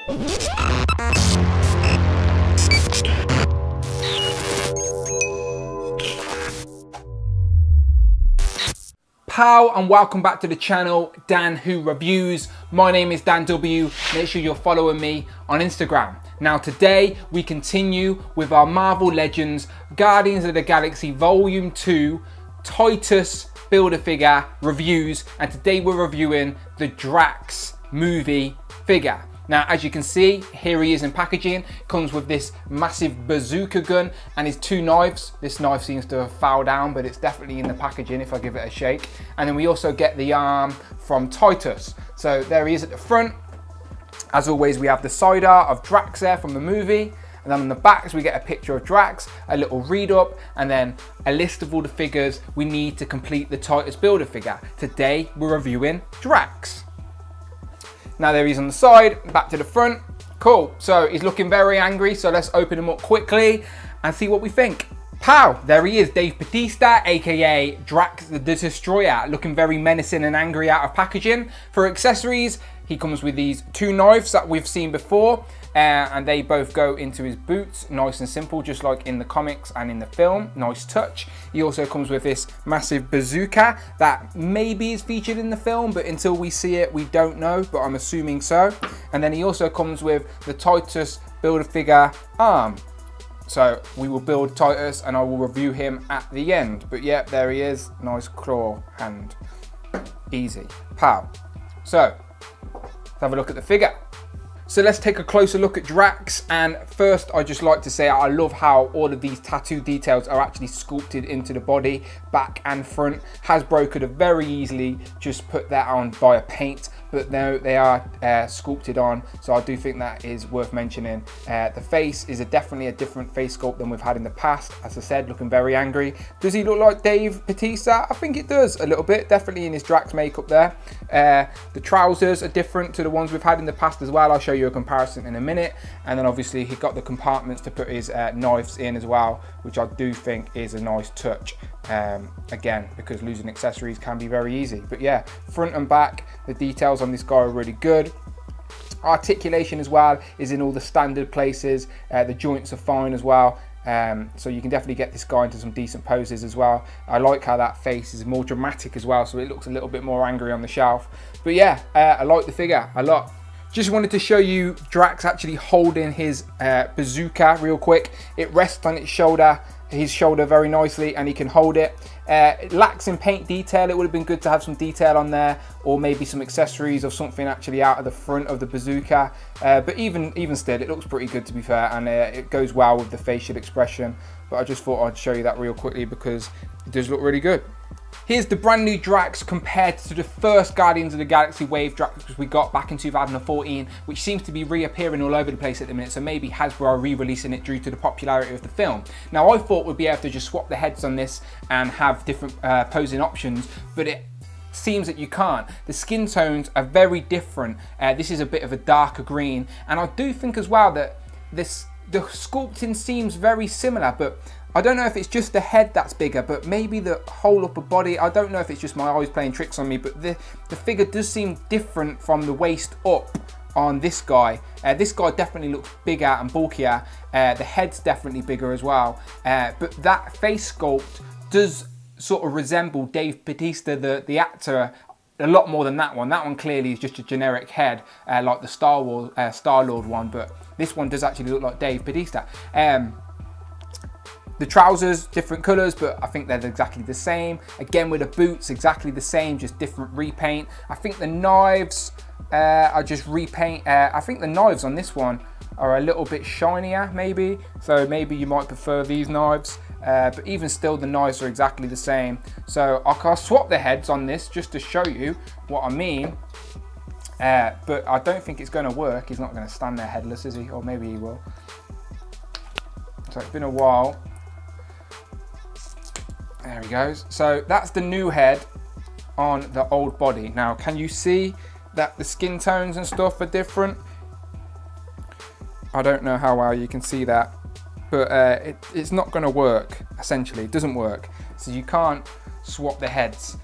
Pow, and welcome back to the channel, Dan Who Reviews. My name is Dan W. Make sure you're following me on Instagram. Now today we continue with our Marvel Legends Guardians of the Galaxy Volume 2 Titus Build-A-Figure reviews, and today we're reviewing the Drax movie figure. Now, as you can see, here he is in packaging. Comes with this massive bazooka gun and his two knives. This knife seems to have fouled down, but it's definitely in the packaging if I give it a shake. And then we also get the arm from Titus. So there he is at the front. As always, we have the side art of Drax there from the movie. And then on the backs, we get a picture of Drax, a little read up, and then a list of all the figures we need to complete the Titus Build-A-Figure. Today, we're reviewing Drax. Now there he is on the side, back to the front. Cool, so he's looking very angry, so let's open him up quickly and see what we think. Pow, there he is, Dave Bautista, aka Drax the Destroyer, looking very menacing and angry out of packaging. For accessories, he comes with these two knives that we've seen before, and they both go into his boots, nice and simple, just like in the comics and in the film. Nice touch. He also comes with this massive bazooka that maybe is featured in the film, but until we see it, we don't know, but I'm assuming so. And then he also comes with the Titus Build-A-Figure arm. So we will build Titus and I will review him at the end. But yeah, there he is, nice claw hand. Easy, pow. So, let's have a look at the figure. So let's take a closer look at Drax, and first I'd just like to say I love how all of these tattoo details are actually sculpted into the body, back and front. Hasbro could have very easily just put that on via paint, but no, they are sculpted on, so I do think that is worth mentioning. The face is definitely a different face sculpt than we've had in the past. As I said, looking very angry. Does he look like Dave Bautista? I think it does a little bit, definitely in his Drax makeup there. The trousers are different to the ones we've had in the past as well. I'll show you a comparison in a minute. And then obviously he got the compartments to put his knives in as well, which I do think is a nice touch. Again, because losing accessories can be very easy. But yeah, front and back, the details on this guy are really good. Articulation as well is in all the standard places. The joints are fine as well. So you can definitely get this guy into some decent poses as well. I like how that face is more dramatic as well, so it looks a little bit more angry on the shelf. But yeah, I like the figure a lot. Just wanted to show you Drax actually holding his bazooka real quick. It rests on his shoulder very nicely, and he can hold it. It lacks in paint detail. It would have been good to have some detail on there, or maybe some accessories or something actually out of the front of the bazooka. But even still, it looks pretty good, to be fair, and it goes well with the facial expression. But I just thought I'd show you that real quickly because it does look really good. Here's the brand new Drax compared to the first Guardians of the Galaxy wave Drax we got back in 2014, which seems to be reappearing all over the place at the minute, so maybe Hasbro are re-releasing it due to the popularity of the film. Now, I thought we'd be able to just swap the heads on this and have different posing options, but it seems that you can't. The skin tones are very different. This is a bit of a darker green, and I do think as well that the sculpting seems very similar, but I don't know if it's just the head that's bigger, but maybe the whole upper body. I don't know if it's just my eyes playing tricks on me, but the figure does seem different from the waist up on this guy. This guy definitely looks bigger and bulkier. The head's definitely bigger as well. But that face sculpt does sort of resemble Dave Bautista, the actor, a lot more than that one. That one clearly is just a generic head, like the Star-Lord one, but this one does actually look like Dave Bautista. The trousers, different colours, but I think they're exactly the same. Again, with the boots, exactly the same, just different repaint. I think the knives are just repaint. I think the knives on this one are a little bit shinier, maybe. So maybe you might prefer these knives. But even still, the knives are exactly the same. So I'll swap the heads on this just to show you what I mean. But I don't think it's going to work. He's not going to stand there headless, is he? Or maybe he will. So it's been a while. There he goes. So that's the new head on the old body. Now, can you see that the skin tones and stuff are different? I don't know how well you can see that, but it's not going to work, essentially. It doesn't work. So you can't swap the heads.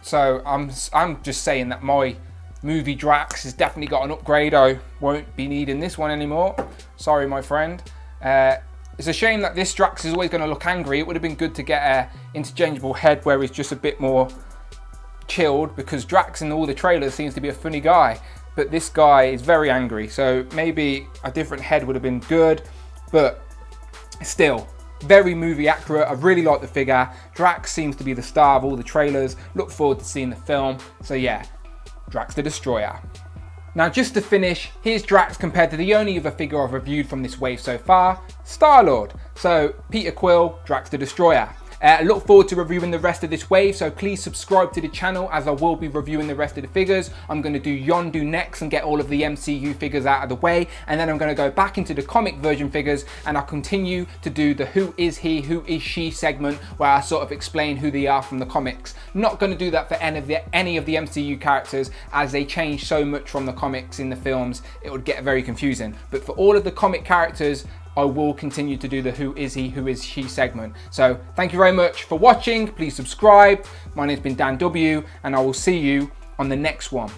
So I'm just saying that my movie Drax has definitely got an upgrade. I won't be needing this one anymore. Sorry, my friend. It's a shame that this Drax is always going to look angry. It would have been good to get an interchangeable head where he's just a bit more chilled, because Drax in all the trailers seems to be a funny guy, but this guy is very angry, so maybe a different head would have been good, but still very movie accurate. I really like the figure. Drax seems to be the star of all the trailers. Look forward to seeing the film. So yeah, Drax the Destroyer. Now just to finish, here's Drax compared to the only other figure I've reviewed from this wave so far, Star-Lord. So Peter Quill, Drax the Destroyer. I look forward to reviewing the rest of this wave, so please subscribe to the channel as I will be reviewing the rest of the figures. I'm going to do Yondu next and get all of the MCU figures out of the way, and then I'm going to go back into the comic version figures and I'll continue to do the who is he, who is she segment, where I sort of explain who they are from the comics. Not going to do that for any of the MCU characters, as they change so much from the comics in the films, it would get very confusing. But for all of the comic characters, I will continue to do the who is he, who is she segment. So thank you very much for watching. Please subscribe. My name's been Dan W, and I will see you on the next one.